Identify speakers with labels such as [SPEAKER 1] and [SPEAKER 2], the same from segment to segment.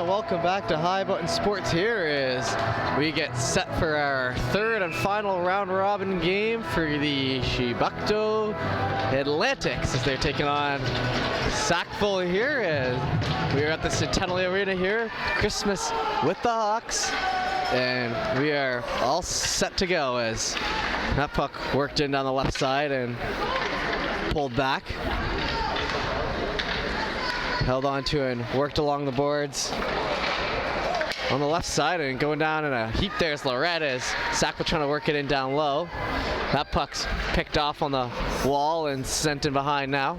[SPEAKER 1] and welcome back to High Button Sports. Here is we get set for our third and final round robin game for the Shibukto Atlantics as they're taking on Sackville here. As we are at the Centennial Arena here, Christmas with the Hawks, and we are all set to go as that puck worked in down the left side and pulled back. Held on to and worked along the boards on the left side and going down in a heap. There's Lorette as Sackville trying to work it in down low. That puck's picked off on the wall and sent in behind now.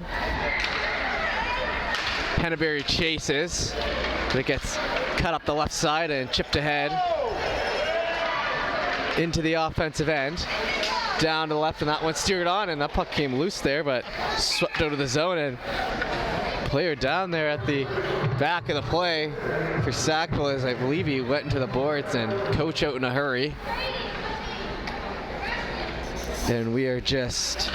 [SPEAKER 1] Penneberry chases, but it gets cut up the left side and chipped ahead into the offensive end. Down to the left, and that one steered on, and that puck came loose there, but swept out of the zone, and player down there at the back of the play for Sackville, as I believe he went into the boards and coach out in a hurry. And we are just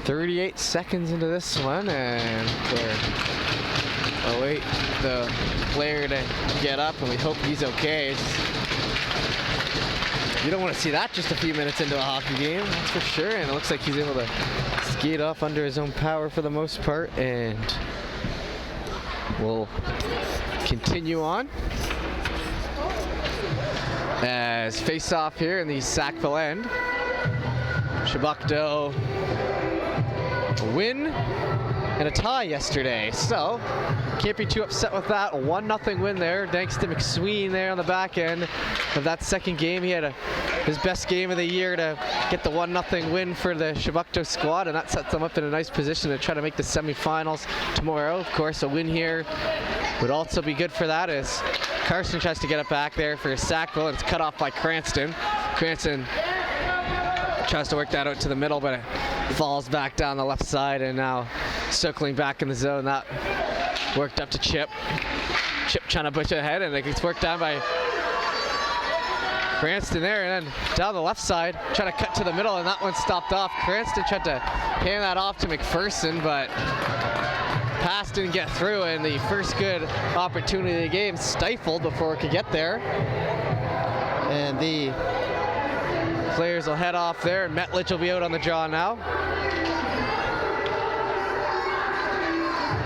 [SPEAKER 1] 38 seconds into this one, and we'll await the player to get up, and we hope he's okay. You don't want to see that just a few minutes into a hockey game, that's for sure. And it looks like he's able to skate off under his own power for the most part, and we'll continue on as face off here in the Sackville end. Shibukto a win and a tie yesterday, so can't be too upset with that. A 1-0 win there, thanks to McSween there on the back end of that second game. He had his best game of the year to get the 1-0 win for the Shibukto squad, and that sets them up in a nice position to try to make the semifinals tomorrow. Of course, a win here would also be good for that, as Carson tries to get it back there for Sackville, and it's cut off by Cranston. Cranston tries to work that out to the middle, but it falls back down the left side, and now circling back in the zone. That worked up to Chip. Chip trying to push it ahead, and it gets worked down by Cranston there, and then down the left side, trying to cut to the middle, and that one stopped off. Cranston tried to hand that off to McPherson, but pass didn't get through, and the first good opportunity of the game stifled before it could get there. And the players will head off there, and Metlich will be out on the draw now.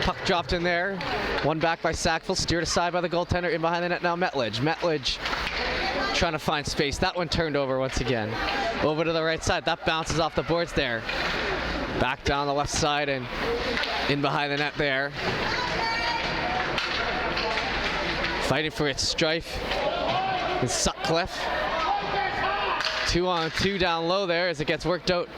[SPEAKER 1] Puck dropped in there. One back by Sackville, steered aside by the goaltender. In behind the net now, Metlich. Metlich trying to find space. That one turned over once again. Over to the right side. That bounces off the boards there. Back down the left side and in behind the net there. Fighting for its strife is Sutcliffe. 2-on-2 down low there as it gets worked out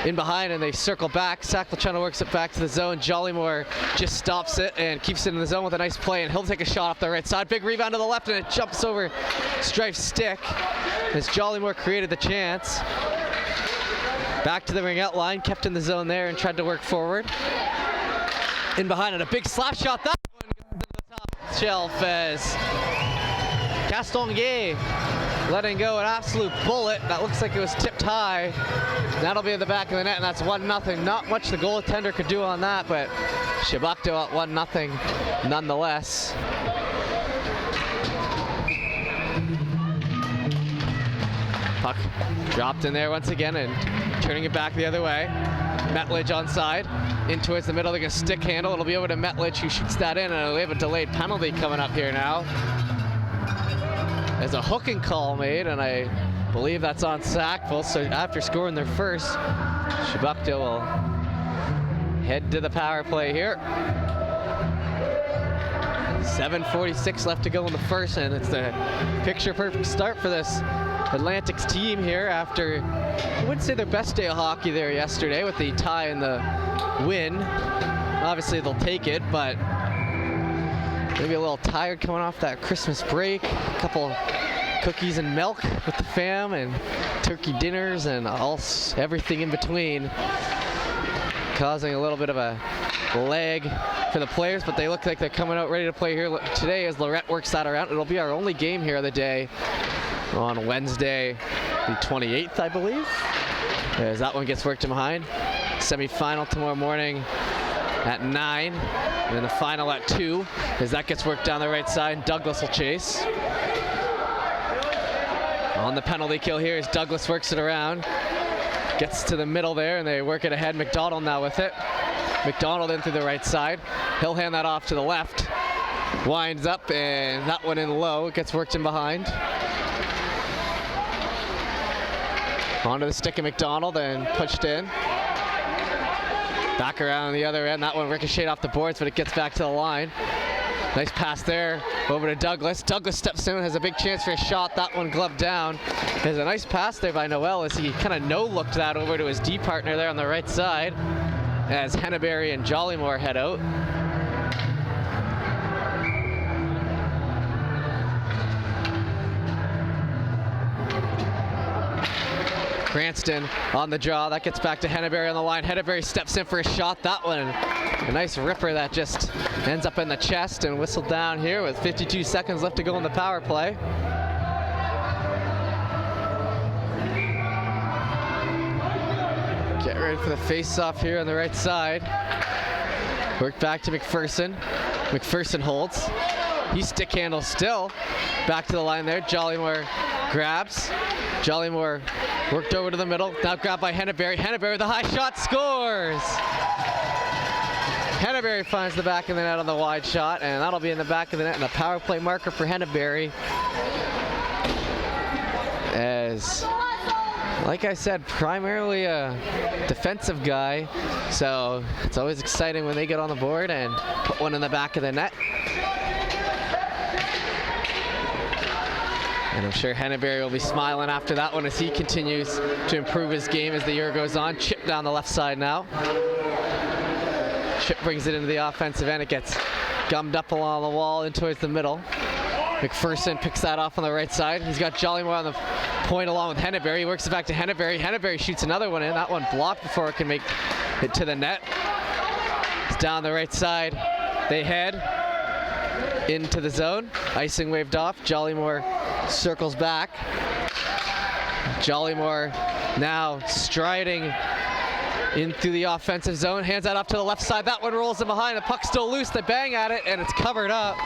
[SPEAKER 1] in behind, and they circle back. Sackville trying to work it back to the zone. Jollymore just stops it and keeps it in the zone with a nice play, and he'll take a shot off the right side. Big rebound to the left, and it jumps over Strife's stick as Jollymore created the chance. Back to the ring out line, kept in the zone there and tried to work forward. In behind it, a big slap shot. That one goes to the top shelf as Castonguay letting go an absolute bullet. That looks like it was tipped high. That'll be in the back of the net, and that's 1-0. Not much the goaltender could do on that, but Shibukto at 1-0 nonetheless. Puck dropped in there once again and turning it back the other way. Metlich onside, in towards the middle. They're going to stick handle. It'll be over to Metlich, who shoots that in, and we have a delayed penalty coming up here now. There's a hooking call made, and I believe that's on Sackville. So after scoring their first, Shibukto will head to the power play here. 7:46 left to go in the first, and it's the picture-perfect start for this Atlantics team here after, I wouldn't say their best day of hockey there yesterday with the tie and the win. Obviously they'll take it, but maybe a little tired coming off that Christmas break. A couple cookies and milk with the fam and turkey dinners and everything in between, causing a little bit of a lag for the players, but they look like they're coming out ready to play here today as Lorette works that around. It'll be our only game here of the day on Wednesday the 28th, I believe, as that one gets worked in behind. Semi-final tomorrow morning at 9. And then the final at 2 as that gets worked down the right side. And Douglas will chase. On the penalty kill here as Douglas works it around. Gets to the middle there and they work it ahead. McDonald now with it. McDonald in through the right side. He'll hand that off to the left. Winds up and that one in low. It gets worked in behind. Onto the stick of McDonald and pushed in. Back around the other end. That one ricocheted off the boards, but it gets back to the line. Nice pass there over to Douglas. Douglas steps in, has a big chance for a shot. That one gloved down. There's a nice pass there by Noel as he kind of no-looked that over to his D partner there on the right side as Henneberry and Jollymore head out. Cranston on the draw. That gets back to Henneberry on the line. Henneberry steps in for a shot. That one, a nice ripper that just ends up in the chest and whistled down here with 52 seconds left to go in the power play. Get ready for the face-off here on the right side. Work back to McPherson. McPherson holds. He stick handles still. Back to the line there. Jollymore grabs. Jollymore worked over to the middle. Now grabbed by Henneberry. Henneberry with a high shot, scores! Henneberry finds the back of the net on the wide shot, and that'll be in the back of the net and a power play marker for Henneberry. As, like I said, primarily a defensive guy, so it's always exciting when they get on the board and put one in the back of the net. And I'm sure Henneberry will be smiling after that one as he continues to improve his game as the year goes on. Chip down the left side now. Chip brings it into the offensive end. It gets gummed up along the wall in towards the middle. McPherson picks that off on the right side. He's got Jollymore on the point along with Henneberry. He works it back to Henneberry. Henneberry shoots another one in. That one blocked before it can make it to the net. It's down the right side. They head into the zone. Icing waved off. Jollymore circles back. Jollymore now striding in through the offensive zone. Hands that up to the left side. That one rolls in behind. The puck's still loose. They bang at it and it's covered up.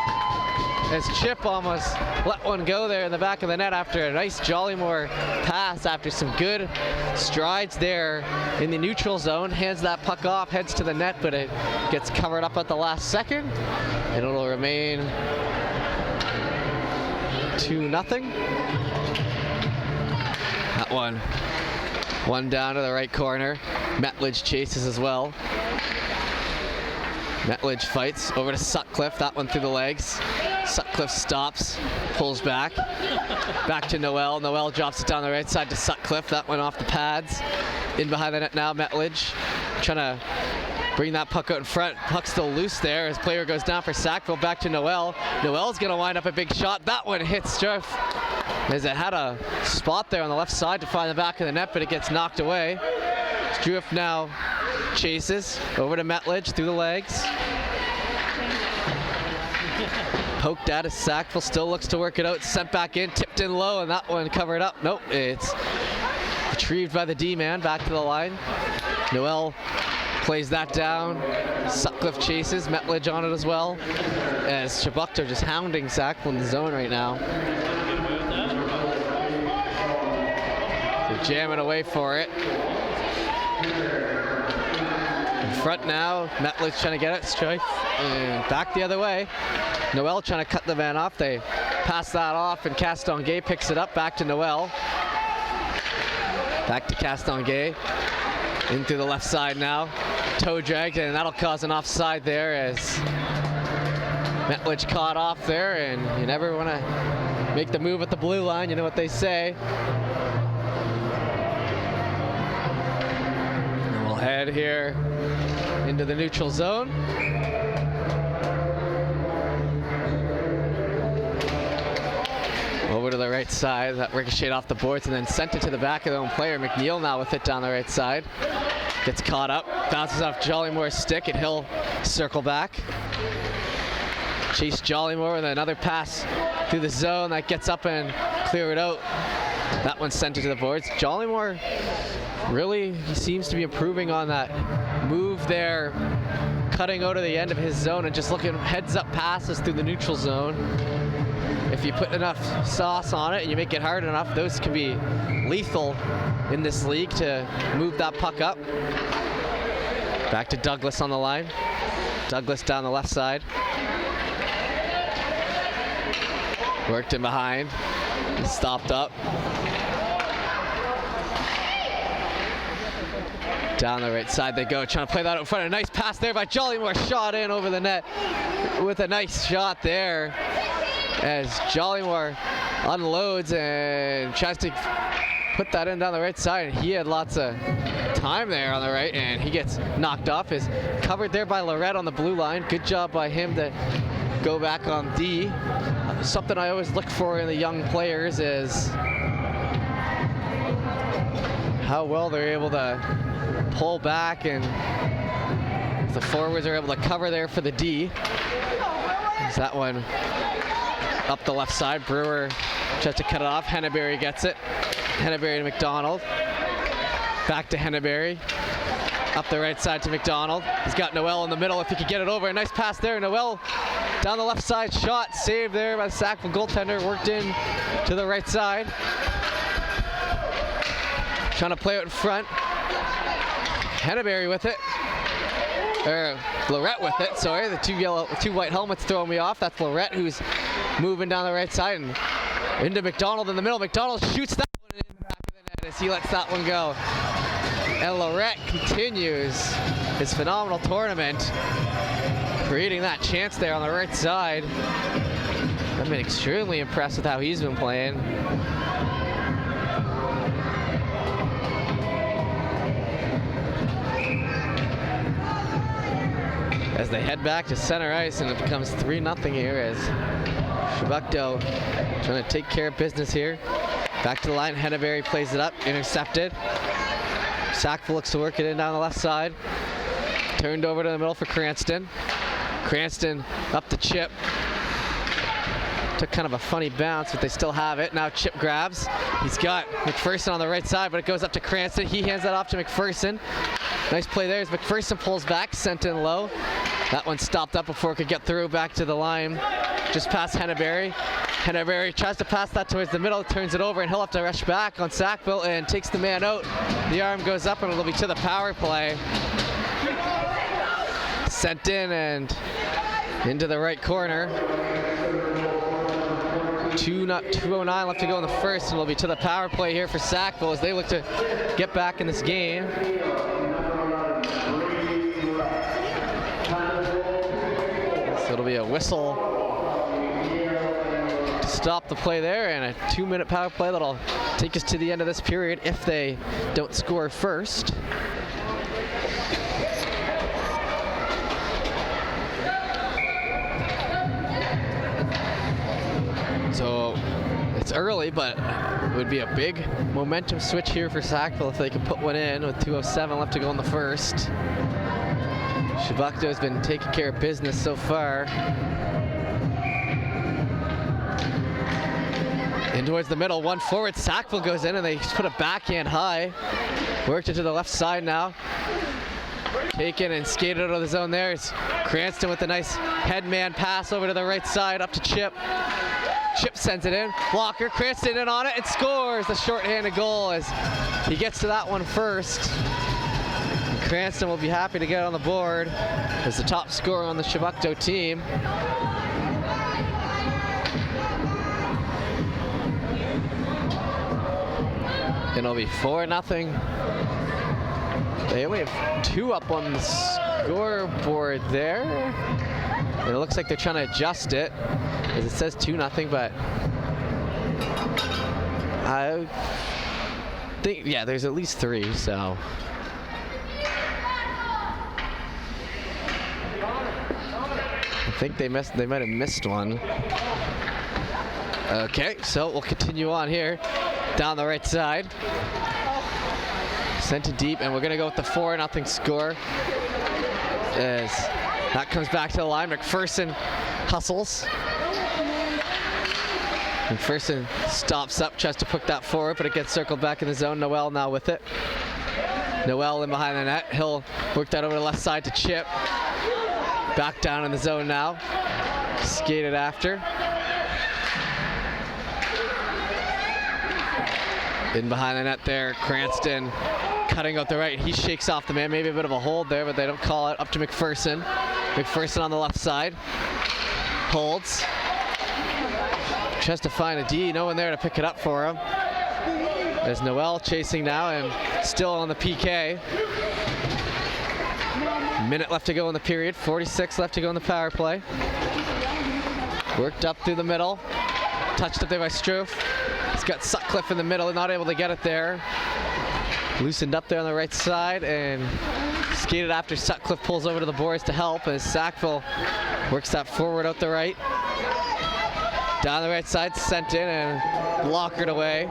[SPEAKER 1] As Chip almost let one go there in the back of the net after a nice Jollymore pass after some good strides there in the neutral zone. Hands that puck off, heads to the net, but it gets covered up at the last second. And it'll remain 2-0. That one down to the right corner. Metledge chases as well. Metledge fights over to Sutcliffe. That one through the legs. Sutcliffe stops, pulls back. Back to Noel. Noel drops it down the right side to Sutcliffe. That went off the pads. In behind the net now, Metledge trying to bring that puck out in front. Puck's still loose there as player goes down for Sackville. Back to Noel. Noel's going to wind up a big shot. That one hits Struff as it had a spot there on the left side to find the back of the net, but it gets knocked away. Struff now chases over to Metledge through the legs. Poked at as Sackville still looks to work it out. Sent back in, tipped in low, and that one covered up. Nope, it's retrieved by the D-man. Back to the line. Noel plays that down. Sutcliffe chases. Metledge on it as well. As Shabukter just hounding Sackville in the zone right now. They're jamming away for it. In front now. Metledge trying to get it. Strike. And back the other way. Noel trying to cut the man off. They pass that off and Castonguay picks it up. Back to Noel. Back to Castonguay. In through the left side now. Toe dragged and that'll cause an offside there as Metledge caught off there, and you never want to make the move at the blue line. You know what they say. And we'll head here into the neutral zone. Over to the right side, that ricocheted off the boards and then sent it to the back of their own player. McNeil now with it down the right side. Gets caught up, bounces off Jollymore's stick, and he'll circle back. Chase Jollymore with another pass through the zone that gets up and clear it out. That one's sent it to the boards. Jollymore really, he seems to be improving on that move there cutting out of the end of his zone and just looking heads up passes through the neutral zone. If you put enough sauce on it and you make it hard enough, those can be lethal in this league to move that puck up. Back to Douglas on the line. Douglas down the left side. Worked in behind. He stopped up. Down the right side they go, trying to play that out in front. A nice pass there by Jollymore, shot in over the net with a nice shot there as Jollymore unloads and tries to put that in down the right side. And he had lots of time there on the right, and he gets knocked off. Is covered there by Lorette on the blue line. Good job by him to go back on D. Something I always look for in the young players is how well they're able to pull back, and the forwards are able to cover there for the D. There's that one up the left side. Brewer tries to cut it off. Henneberry gets it. Henneberry to McDonald. Back to Henneberry. Up the right side to McDonald. He's got Noel in the middle if he could get it over. A nice pass there. Noel down the left side. Shot saved there by the Sackville goaltender. Worked in to the right side. Trying to play it in front. Henneberry with it. Or Lorette with it, sorry. The two white helmets throwing me off. That's Lorette who's moving down the right side and into McDonald in the middle. McDonald shoots that one in the back of the net as he lets that one go. And Lorette continues his phenomenal tournament, creating that chance there on the right side. I've been extremely impressed with how he's been playing. As they head back to center ice, and it becomes 3-0 here as Chebucto trying to take care of business here. Back to the line, Henneberry plays it up, intercepted. Sackville looks to work it in down the left side. Turned over to the middle for Cranston. Cranston up to Chip. Took kind of a funny bounce, but they still have it. Now Chip grabs. He's got McPherson on the right side, but it goes up to Cranston. He hands that off to McPherson. Nice play there as McPherson pulls back, sent in low. That one stopped up before it could get through back to the line. Just past Henneberry. Henneberry tries to pass that towards the middle, turns it over, and he'll have to rush back on Sackville and takes the man out. The arm goes up and it'll be to the power play. Sent in and into the right corner. 2:09 left to go in the first, and it'll be to the power play here for Sackville as they look to get back in this game. So it'll be a whistle to stop the play there, and a 2-minute power play that'll take us to the end of this period if they don't score first. So it's early, but it would be a big momentum switch here for Sackville if they can put one in with 2:07 left to go in the first. Chebucto has been taking care of business so far. In towards the middle, one forward. Sackville goes in and they put a backhand high. Worked it to the left side now. Taken and skated out of the zone there. It's Cranston with a nice headman pass over to the right side up to Chip. Chip sends it in. Blocker, Cranston in on it and scores the shorthanded goal as he gets to that one first. And Cranston will be happy to get on the board as the top scorer on the Chebucto team. And it'll be 4-0. They only have 2 up on the scoreboard there. And it looks like they're trying to adjust it, as it says 2-0, but I think, yeah, there's at least 3, so. I think they might have missed one. Okay, so we'll continue on here. Down the right side. Sent it deep, and we're gonna go with the 4-0 score. As that comes back to the line. McPherson hustles. McPherson stops up, tries to put that forward, but it gets circled back in the zone. Noel now with it. Noel in behind the net. He'll work that over the left side to Chip. Back down in the zone now. Skated after. In behind the net there, Cranston cutting out the right. He shakes off the man. Maybe a bit of a hold there, but they don't call it. Up to McPherson. McPherson on the left side. Holds. Tries to find a D. No one there to pick it up for him. There's Noel chasing now and still on the PK. Minute left to go in the period. 46 left to go in the power play. Worked up through the middle. Touched up there by Struff. He's got Sutcliffe in the middle, not able to get it there. Loosened up there on the right side and skated after Sutcliffe pulls over to the boards to help as Sackville works that forward out the right. Down the right side, sent in and blockered away.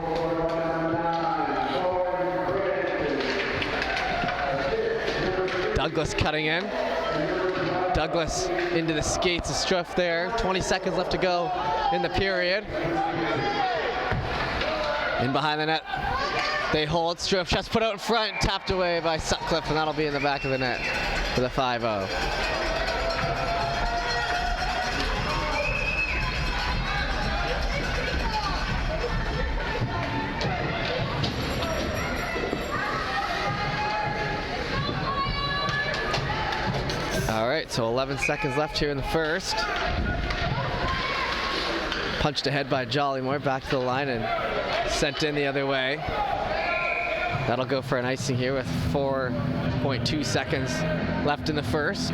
[SPEAKER 1] Douglas cutting in. Douglas into the skates of Struff there. 20 seconds left to go in the period. In behind the net, they hold. Struff just put out in front, tapped away by Sutcliffe, and that'll be in the back of the net for the 5-0. All right, so 11 seconds left here in the first. Punched ahead by Jollymore, back to the line and sent in the other way. That'll go for an icing here with 4.2 seconds left in the first.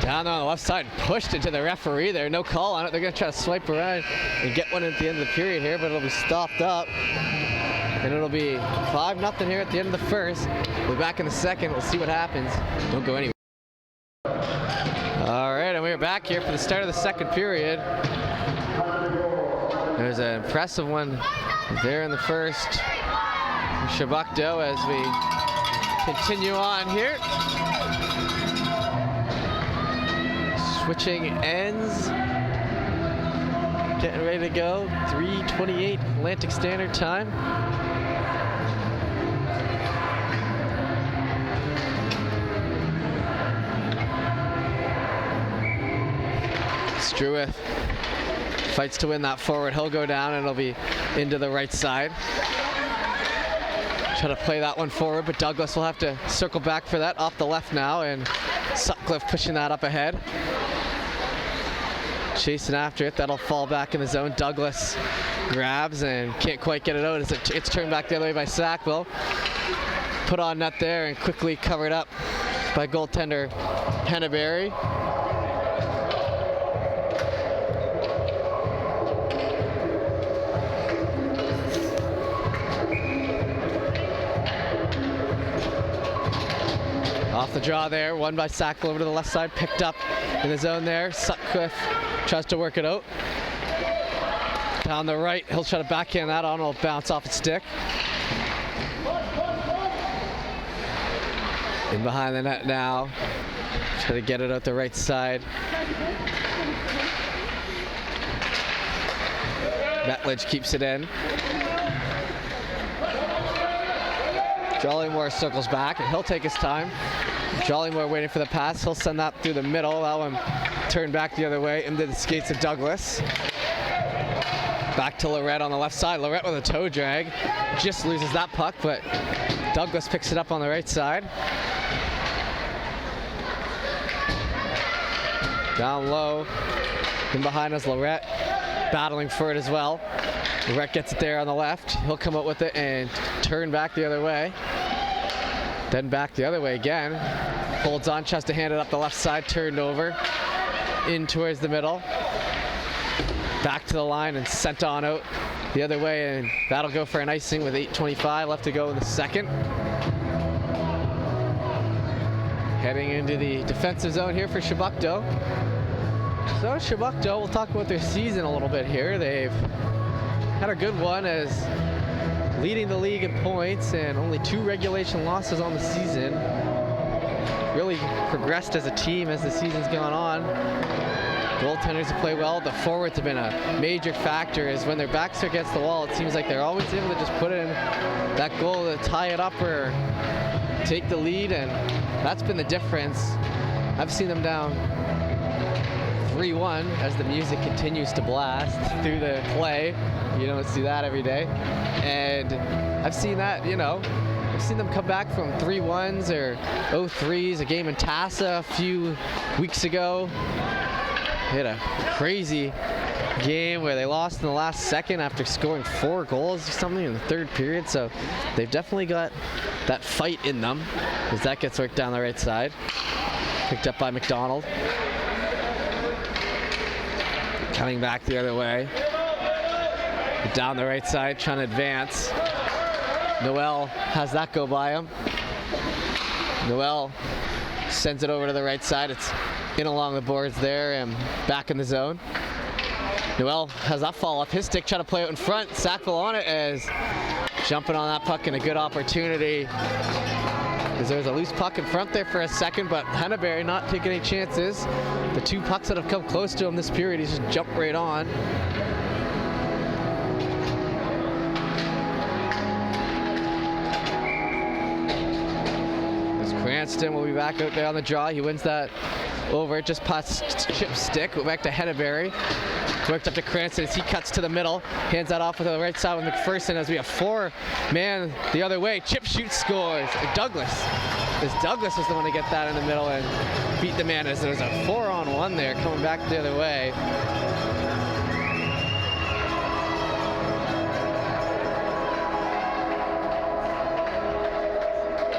[SPEAKER 1] Down there on the left side, pushed into the referee there. No call on it. They're going to try to swipe around and get one at the end of the period here, but it'll be stopped up. And it'll be 5-0 here at the end of the first. We're back in the second. We'll see what happens. Don't go anywhere. All right, and we're back here for the start of the second period. There's an impressive one there in the first from Shabukdo as we continue on here. Switching ends. Getting ready to go. 3:28 Atlantic Standard Time. Struith fights to win that forward. He'll go down and it'll be into the right side. Try to play that one forward, but Douglas will have to circle back for that off the left now, and Sutcliffe pushing that up ahead. Chasing after it, that'll fall back in the zone. Douglas grabs and can't quite get it out as it's turned back the other way by Sackville. Put on net there and quickly covered up by goaltender Henneberry. Off the draw there, won by Sackville over to the left side, picked up in the zone there. Sutcliffe tries to work it out. Down the right, he'll try to backhand that on, it'll bounce off its stick. In behind the net now, try to get it out the right side. Metledge keeps it in. Jollymore circles back and he'll take his time. Jollymore waiting for the pass. He'll send that through the middle. That one turned back the other way into the skates of Douglas. Back to Lorette on the left side. Lorette with a toe drag. Just loses that puck, but Douglas picks it up on the right side. Down low. In behind us, Lorette battling for it as well. Lorette gets it there on the left. He'll come out with it and turn back the other way. Then back the other way again. Holds on, tries to hand it up the left side, turned over. In towards the middle. Back to the line and sent on out the other way, and that'll go for an icing with 8:25 left to go in the second. Heading into the defensive zone here for Shabukdo. So Shabukdo, we'll talk about their season a little bit here. They've had a good one as leading the league in points and only 2 regulation losses on the season. Really progressed as a team as the season's gone on. goaltenders have played well. The forwards have been a major factor. Is when their backs are against the wall, it seems like they're always able to just put in that goal to tie it up or take the lead, and that's been the difference. I've seen them down 3-1 as the music continues to blast through the play. You don't see that every day. And I've seen that, I've seen them come back from 3-1s or 0-3s, a game in Tassa a few weeks ago. Hit a crazy game where they lost in the last second after scoring 4 goals or something in the third period. So they've definitely got that fight in them as that gets worked down the right side. Picked up by McDonald. Coming back the other way. Down the right side, trying to advance. Noel has that go by him. Noel sends it over to the right side. It's in along the boards there and back in the zone. Noel has that fall off his stick, trying to play it in front. Sackville on it as jumping on that puck and a good opportunity. Because there was a loose puck in front there for a second, but Henneberry not taking any chances. The 2 pucks that have come close to him this period, he's just jumped right on. Cranston will be back out there on the draw. He wins that over, just past Chip's stick. Back to Henneberry. Worked up to Cranston as he cuts to the middle. Hands that off with the right side with McPherson as we have 4-man the other way. Chip shoots, scores. Douglas. As Douglas was the one to get that in the middle and beat the man as there's a 4-on-1 there coming back the other way.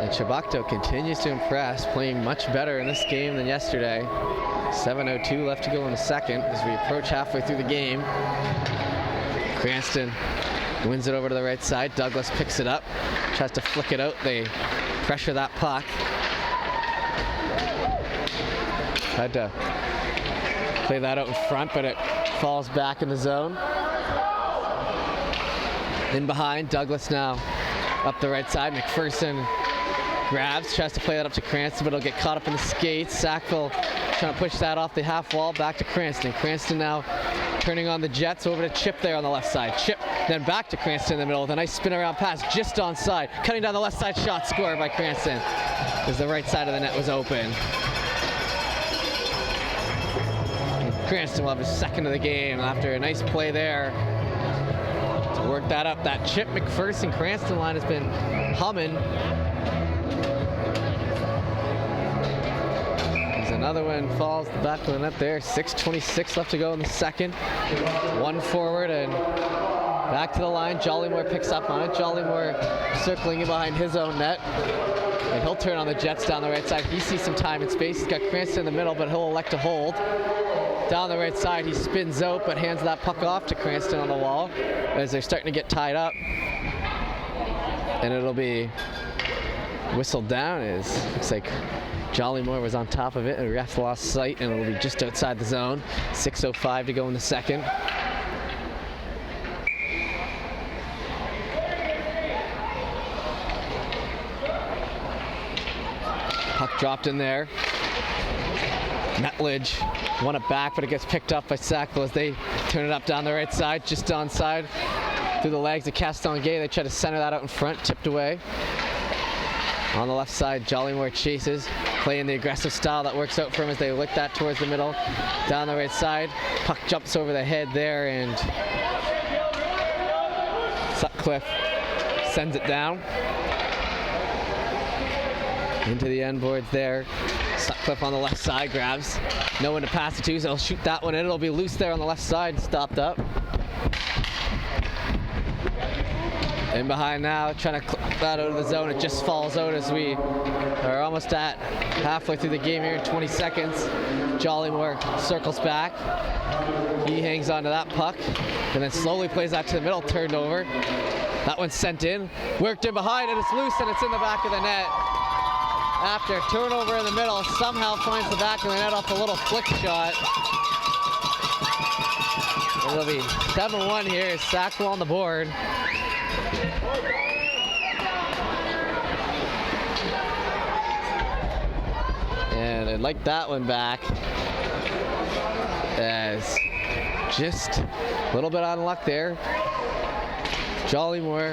[SPEAKER 1] And Chabacto continues to impress, playing much better in this game than yesterday. 7:02 left to go in the second as we approach halfway through the game. Cranston wins it over to the right side. Douglas picks it up, tries to flick it out. They pressure that puck. Tried to play that out in front, but it falls back in the zone. In behind, Douglas now up the right side. McPherson grabs, tries to play that up to Cranston, but it'll get caught up in the skates. Sackville trying to push that off the half wall, back to Cranston. Cranston now turning on the Jets, over to Chip there on the left side. Chip then back to Cranston in the middle with a nice spin around pass just onside. Cutting down the left side shot, scored by Cranston as the right side of the net was open. Cranston will have his second of the game after a nice play there to work that up. That Chip McPherson Cranston line has been humming. Another one falls the back of the net there. 6:26 left to go in the second. 1 forward and back to the line. Jollymore picks up on it. Jollymore circling in behind his own net. And he'll turn on the Jets down the right side. He sees some time and space. He's got Cranston in the middle, but he'll elect to hold. Down the right side, he spins out, but hands that puck off to Cranston on the wall as they're starting to get tied up. And it'll be whistled down as looks like Jollymore was on top of it, and ref lost sight, and it'll be just outside the zone. 6:05 to go in the second. Puck dropped in there. Metledge won it back, but it gets picked up by Sackville as they turn it up down the right side, just onside. Through the legs of Castonguay, they try to center that out in front, tipped away. On the left side, Jollymore chases, playing the aggressive style that works out for him as they lick that towards the middle. Down the right side, puck jumps over the head there, and Sutcliffe sends it down. Into the end boards there. Sutcliffe on the left side grabs. No one to pass it to, so he'll shoot that one in. It'll be loose there on the left side, stopped up. In behind now, trying to clip that out of the zone. It just falls out as we are almost at halfway through the game here in 20 seconds. Jollymore circles back. He hangs onto that puck and then slowly plays that to the middle, turned over. That one's sent in, worked in behind, and it's loose and it's in the back of the net. After a turnover in the middle, somehow finds the back of the net off a little flick shot. It'll be 7-1 here. Sackville on the board. And I like that one back. As just a little bit on luck there. Jollymore,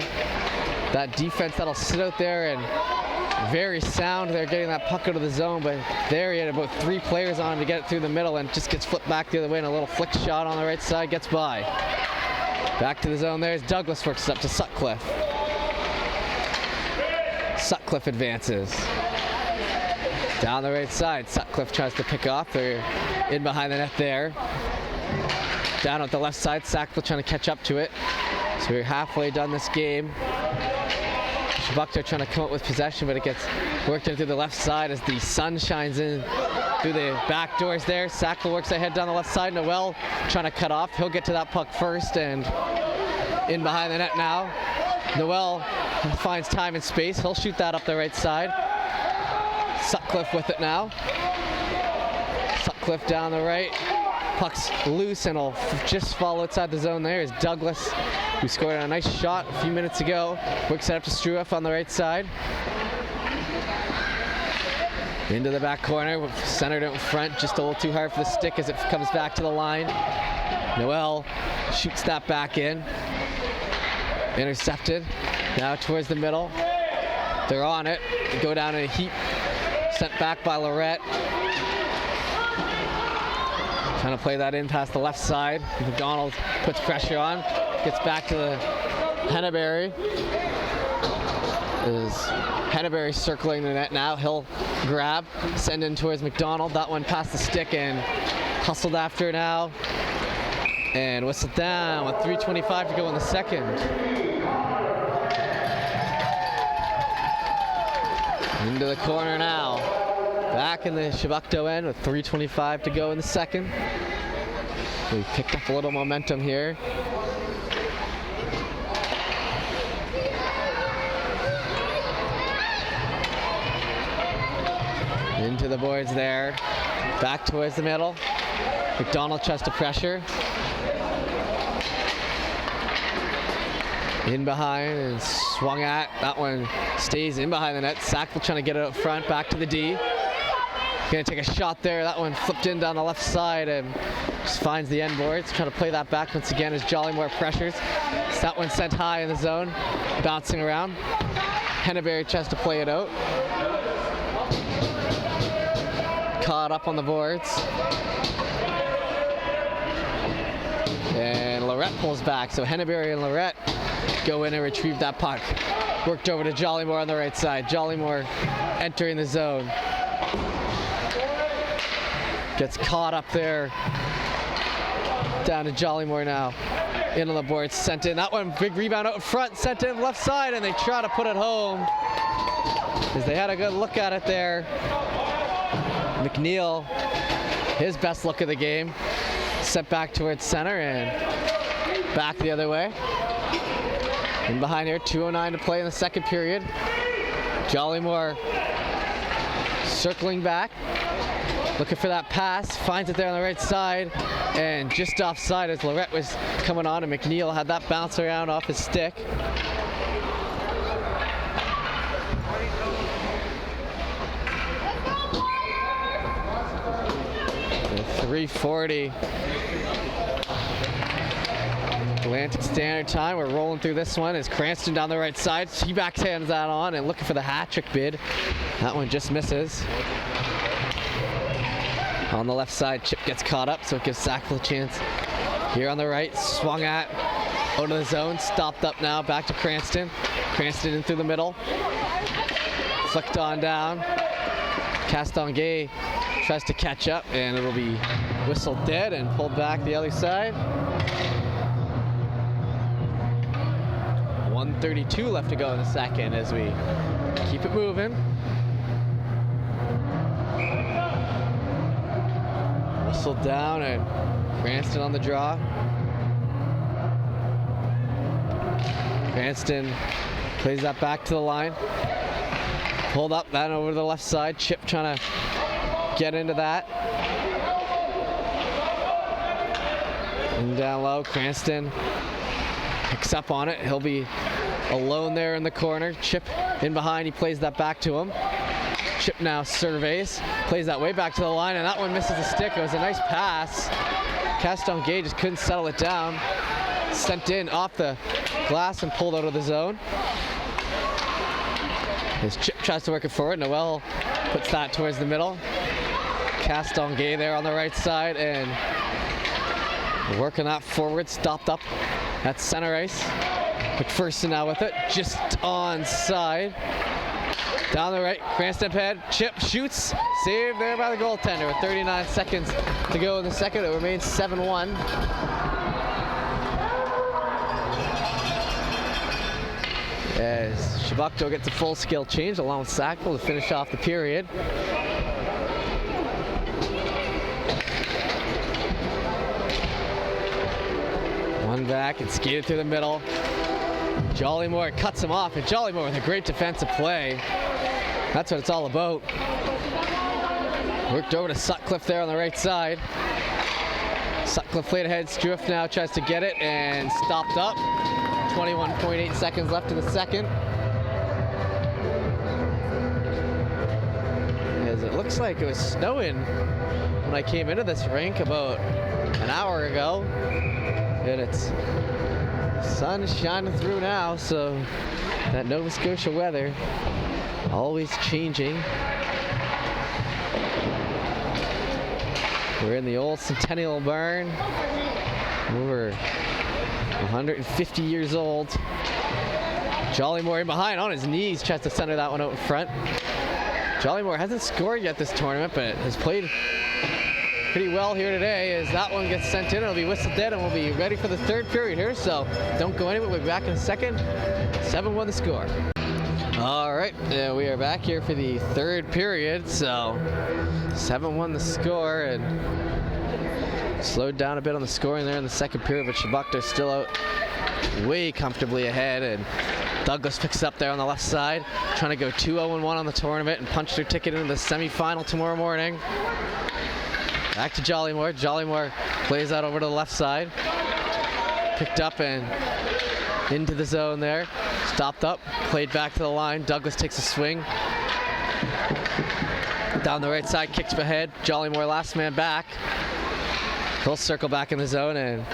[SPEAKER 1] that defense that'll sit out there and very sound. They're getting that puck out of the zone, but there he had about 3 players on him to get it through the middle and just gets flipped back the other way, and a little flick shot on the right side gets by. Back to the zone there as Douglas works it up to Sutcliffe. Sutcliffe advances. Down the right side, Sutcliffe tries to pick off. They're in behind the net there. Down at the left side, Sackville trying to catch up to it. So we're halfway done this game. Shabukta trying to come up with possession, but it gets worked in through the left side as the sun shines in through the back doors there. Sackville works ahead down the left side. Noel trying to cut off. He'll get to that puck first, and in behind the net now. Noel finds time and space. He'll shoot that up the right side. Sutcliffe with it now. Sutcliffe down the right. Puck's loose and will just fall outside the zone there as Douglas, who scored a nice shot a few minutes ago, works it up to Strueff on the right side. Into the back corner, with centered out in front, just a little too hard for the stick as it comes back to the line. Noel shoots that back in. Intercepted. Now towards the middle. They're on it. They go down in a heap. Sent back by Lorette. Trying to play that in past the left side. McDonald puts pressure on. Gets back to the Henneberry. Henneberry circling the net now. He'll grab, send in towards McDonald. That one past the stick and hustled after now. And whistled down with 3:25 to go in the second. Into the corner now. Back in the Shabukto end with 3:25 to go in the second. We picked up a little momentum here. Into the boards there. Back towards the middle. McDonald tries to pressure. In behind and swung at. That one stays in behind the net. Sackville trying to get it up front. Back to the D. Gonna take a shot there. That one flipped in down the left side and just finds the end boards. Trying to play that back once again as Jollymore pressures. So that one sent high in the zone. Bouncing around. Henneberry tries to play it out. Caught up on the boards. And Lorette pulls back. So Henneberry and Lorette go in and retrieve that puck. Worked over to Jollymore on the right side. Jollymore entering the zone. Gets caught up there. Down to Jollymore now. In on the board, sent in. That one, big rebound out in front, sent in left side, and they try to put it home. As they had a good look at it there. McNeil, his best look of the game. Sent back towards center and back the other way. In behind here, 2:09 to play in the second period. Jollymore circling back, looking for that pass, finds it there on the right side, and just offside as Lorette was coming on, and McNeil had that bounce around off his stick. .340. Atlantic Standard Time. We're rolling through this one as Cranston down the right side. He backhands that on and looking for the hat trick bid. That one just misses. On the left side, Chip gets caught up, so it gives Sackville a chance. Here on the right, swung at, out of the zone, stopped up now, back to Cranston. Cranston in through the middle. Flicked on down. Castonguay tries to catch up, and it'll be whistled dead and pulled back the other side. 1:32 left to go in the second as we keep it moving. Whistled down and Cranston on the draw. Cranston plays that back to the line. Pulled up, then over to the left side. Chip trying to get into that. And down low, Cranston picks up on it. He'll be alone there in the corner. Chip in behind, he plays that back to him. Chip now surveys, plays that way back to the line, and that one misses the stick. It was a nice pass. Caston Gay just couldn't settle it down. Sent in off the glass and pulled out of the zone. As Chip tries to work it forward, Noel puts that towards the middle. Caston Gay there on the right side and working that forward, stopped up at center ice. McPherson now with it, just onside. Down the right, Cranston head, Chip shoots, saved there by the goaltender with 39 seconds to go in the second. It remains 7-1. As Shabukto gets a full skill change along with Sackville to finish off the period. One back and skated through the middle. Jollymore cuts him off, and Jollymore with a great defensive play. That's what it's all about. Worked over to Sutcliffe there on the right side. Sutcliffe played ahead, Struff now tries to get it and stopped up. 21.8 seconds left in the second. As it looks like it was snowing when I came into this rink about an hour ago. And it's sun is shining through now, so that Nova Scotia weather always changing. We're in the old Centennial Barn. Over 150 years old. Jollymore in behind on his knees, tries to center that one out in front. Jollymore hasn't scored yet this tournament, but has played pretty well here today. As that one gets sent in, it'll be whistled dead, and we'll be ready for the third period here. So don't go anywhere. We'll be back in a second. 7-1 the score. All right, we are back here for the third period. So 7-1 the score, and slowed down a bit on the scoring there in the second period, but Shabukto still out way comfortably ahead, and Douglas picks up there on the left side, trying to go 2-0-1 on the tournament and punch their ticket into the semifinal tomorrow morning. Back to Jollymore. Jollymore plays out over to the left side. Picked up and into the zone there. Stopped up, played back to the line. Douglas takes a swing. Down the right side, kicks ahead. Jollymore last man back. He'll circle back in the zone and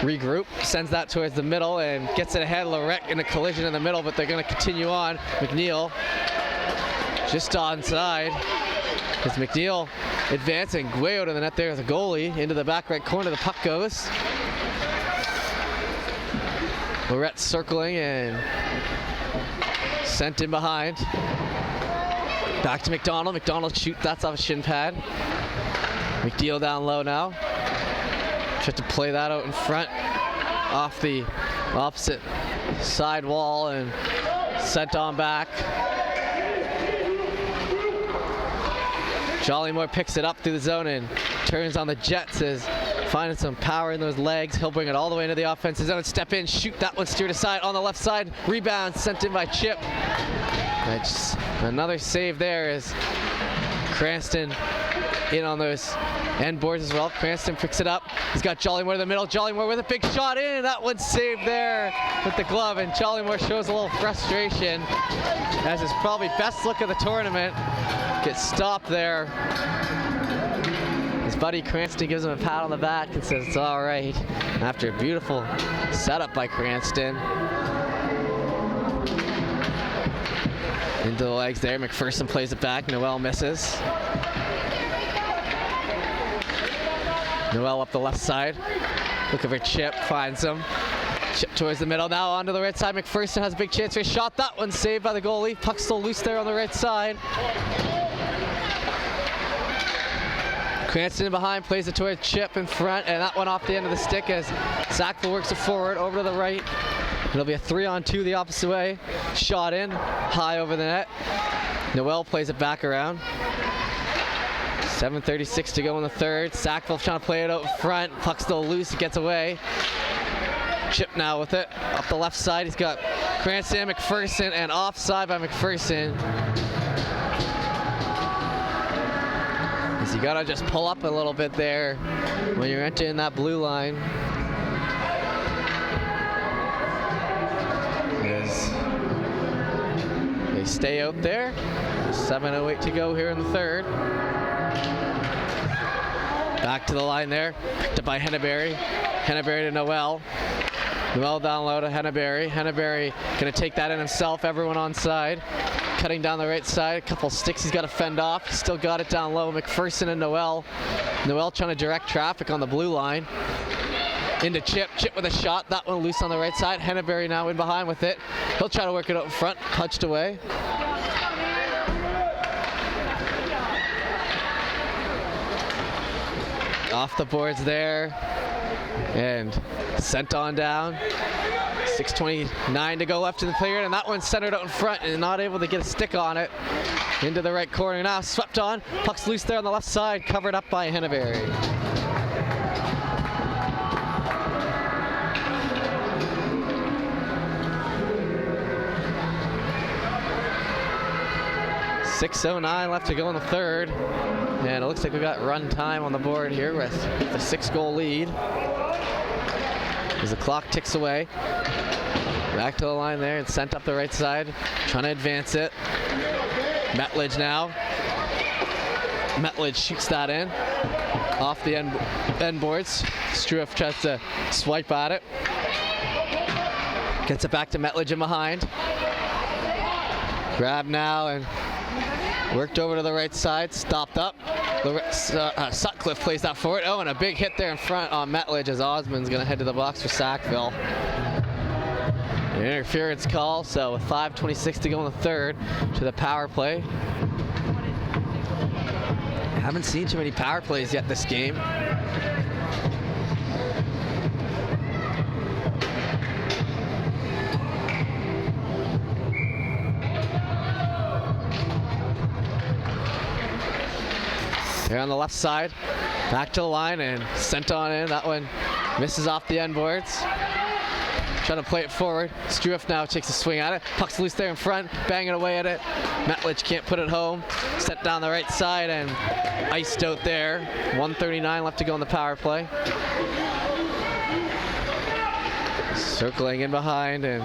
[SPEAKER 1] regroup. Sends that towards the middle and gets it ahead. Lorette in a collision in the middle, but they're going to continue on. McNeil just onside. It's McNeil advancing way out of the net there as a goalie. Into the back right corner, the puck goes. Lorette circling and sent in behind. Back to McDonald. McDonald shoot, that's off a shin pad. McNeil down low now. Tried to play that out in front off the opposite side wall and sent on back. Jollymore picks it up through the zone and turns on the Jets, as finding some power in those legs. He'll bring it all the way into the offensive zone. Step in, shoot, that one steered aside on the left side. Rebound sent in by Chip. That's another save there as Cranston in on those end boards as well. Cranston picks it up. He's got Jollymore in the middle. Jollymore with a big shot in. That one's saved there with the glove, and Jollymore shows a little frustration as his probably best look of the tournament. Gets stopped there. His buddy Cranston gives him a pat on the back and says it's all right after a beautiful setup by Cranston. Into the legs there. McPherson plays it back. Noel misses. Noel up the left side. Looking for Chip. Finds him. Chip towards the middle. Now onto the right side. McPherson has a big chance for a shot. That one saved by the goalie. Puck still loose there on the right side. Cranston in behind, plays it towards Chip in front, and that one off the end of the stick as Sackville works it forward over to the right. It'll be a 3-on-2 the opposite way. Shot in, high over the net. Noel plays it back around. 7:36 to go in the third. Sackville trying to play it out in front. Puck still loose, it gets away. Chip now with it, up the left side. He's got Cranston, McPherson, and offside by McPherson. You gotta just pull up a little bit there when you're entering that blue line. As they stay out there. 7:08 to go here in the third. Back to the line there. Picked up by Henneberry. Henneberry to Noel. Noel down low to Henneberry. Henneberry going to take that in himself. Everyone on side. Cutting down the right side. A couple sticks he's got to fend off. Still got it down low. McPherson and Noel. Noel trying to direct traffic on the blue line. Into Chip. Chip with a shot. That one loose on the right side. Henneberry now in behind with it. He'll try to work it out in front. Punched away. Off the boards there. And sent on down. 6:29 to go left in the third, and that one's centered out in front and not able to get a stick on it. Into the right corner now. Swept on. Puck's loose there on the left side. Covered up by Henneberry. .609 left to go in the third. And it looks like we got run time on the board here with the 6-goal lead. As the clock ticks away. Back to the line there and sent up the right side. Trying to advance it. Metledge now. Metledge shoots that in. Off the end boards. Struff tries to swipe at it. Gets it back to Metledge in behind. Grab now and worked over to the right side. Stopped up. Sutcliffe plays that forward. Oh, and a big hit there in front on Metledge as Osmond's going to head to the box for Sackville. An interference call, so with 5:26 to go in the third to the power play. Haven't seen too many power plays yet this game. Here on the left side, back to the line and sent on in. That one misses off the end boards. Trying to play it forward. Struff now takes a swing at it. Puck's loose there in front, banging away at it. Metledge can't put it home. Sent down the right side and iced out there. 1:39 left to go in the power play. Circling in behind and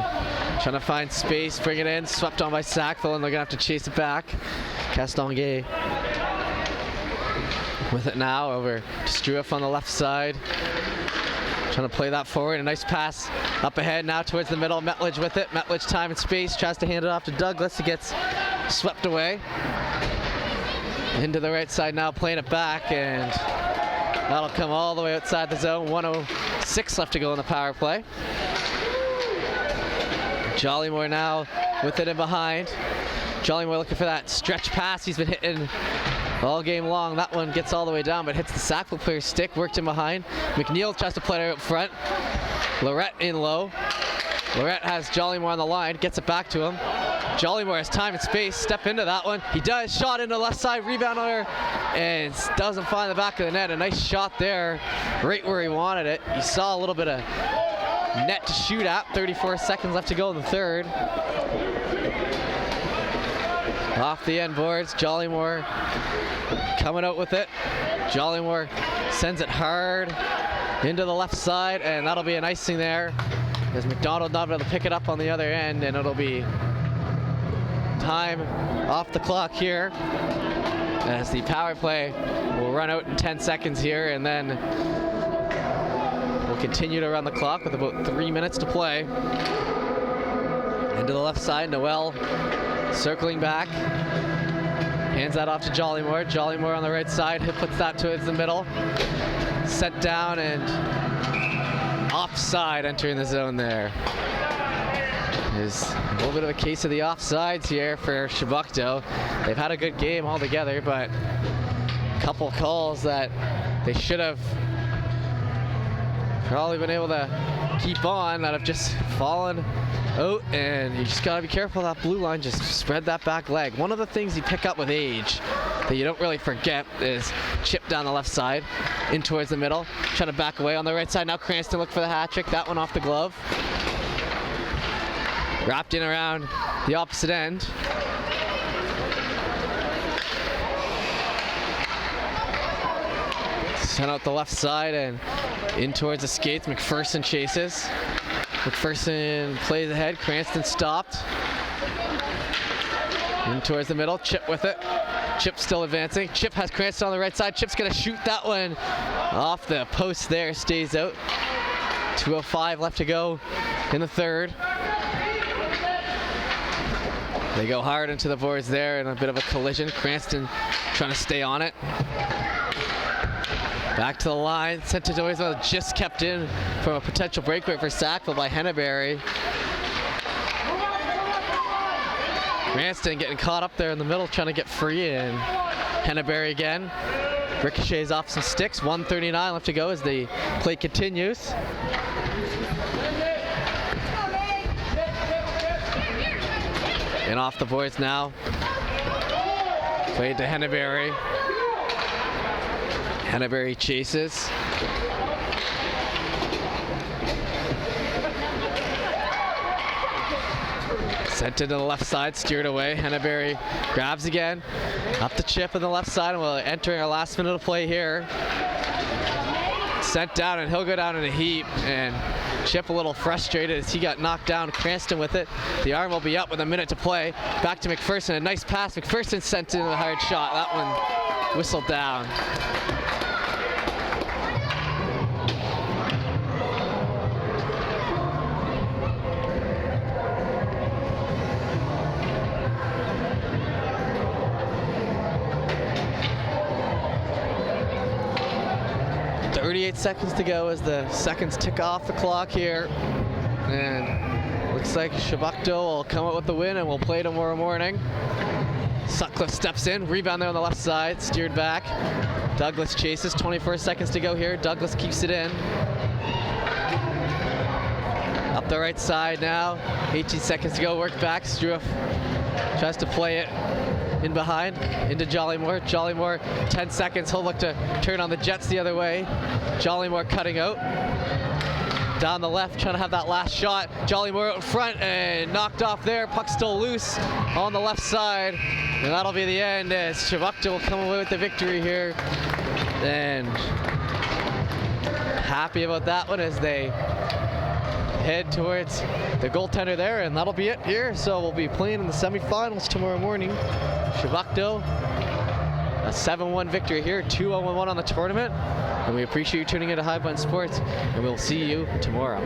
[SPEAKER 1] trying to find space, bring it in. Swept on by Sackville, and they're going to have to chase it back. Castonguay with it now over to Struff on the left side. Trying to play that forward. A nice pass up ahead now towards the middle. Metledge with it. Metledge time and space. Tries to hand it off to Douglas. He gets swept away. Into the right side now, playing it back, and that'll come all the way outside the zone. 1:06 left to go in the power play. Jollymore now with it in behind. Jollymore looking for that stretch pass he's been hitting all game long. That one gets all the way down, but hits the Sackville player's stick. Worked in behind. McNeil tries to play it out front. Lorette in low. Lorette has Jollymore on the line. Gets it back to him. Jollymore has time and space. Step into that one. He does. Shot into the left side. Rebound on her. And doesn't find the back of the net. A nice shot there. Right where he wanted it. You saw a little bit of net to shoot at. 34 seconds left to go in the third. Off the end boards. Jollymore coming out with it. Jollymore sends it hard into the left side, and that'll be an icing there as McDonald not able to pick it up on the other end, and it'll be time off the clock here as the power play will run out in 10 seconds here, and then we'll continue to run the clock with about 3 minutes to play. Into the left side, Noel circling back. Hands that off to Jollymore. Jollymore on the right side. He puts that towards the middle. Set down and offside entering the zone there. There's a little bit of a case of the offsides here for Chebucto. They've had a good game altogether, but a couple calls that they should have probably been able to keep on that have just fallen out, and you just gotta be careful. That blue line just spread that back leg. One of the things you pick up with age that you don't really forget is chip down the left side in towards the middle, trying to back away on the right side. Now Cranston look for the hat trick. That one off the glove, wrapped in around the opposite end. Sent out the left side and in towards the skates. McPherson chases. McPherson plays ahead. Cranston stopped. In towards the middle, Chip with it. Chip still advancing. Chip has Cranston on the right side. Chip's gonna shoot that one off the post there, stays out. 2:05 left to go in the third. They go hard into the boards there and a bit of a collision. Cranston trying to stay on it. Back to the line, sent to Doiswell, just kept in from a potential breakaway for Sackville by Henneberry. Cranston getting caught up there in the middle, trying to get free, and Henneberry again. Ricochets off some sticks, 1:39 left to go as the play continues. And off the boards now. Played to Henneberry. Henneberry chases. Sent to the left side, steered away. Henneberry grabs again. Up the Chip on the left side, and we're entering our last minute of play here. Sent down, and he'll go down in a heap. And Chip a little frustrated as he got knocked down. Cranston with it. The arm will be up with a minute to play. Back to McPherson, a nice pass. McPherson sent in a hard shot. That one whistled down. Seconds to go as the seconds tick off the clock here, and looks like Shabukto will come up with the win and we'll play tomorrow morning. Sutcliffe steps in, rebound there on the left side, steered back. Douglas chases, 24 seconds to go here. Douglas keeps it in. Up the right side now, 18 seconds to go, work back. Struff tries to play it in behind, into Jollymore. Jollymore, 10 seconds. He'll look to turn on the Jets the other way. Jollymore cutting out. Down the left, trying to have that last shot. Jollymore out in front and knocked off there. Puck still loose on the left side. And that'll be the end as Shabukta will come away with the victory here. And happy about that one as they head towards the goaltender there, and that'll be it here. So we'll be playing in the semifinals tomorrow morning. Shabukto, a 7-1 victory here, 2-0-1 on the tournament. And we appreciate you tuning into High Button Sports, and we'll see you tomorrow.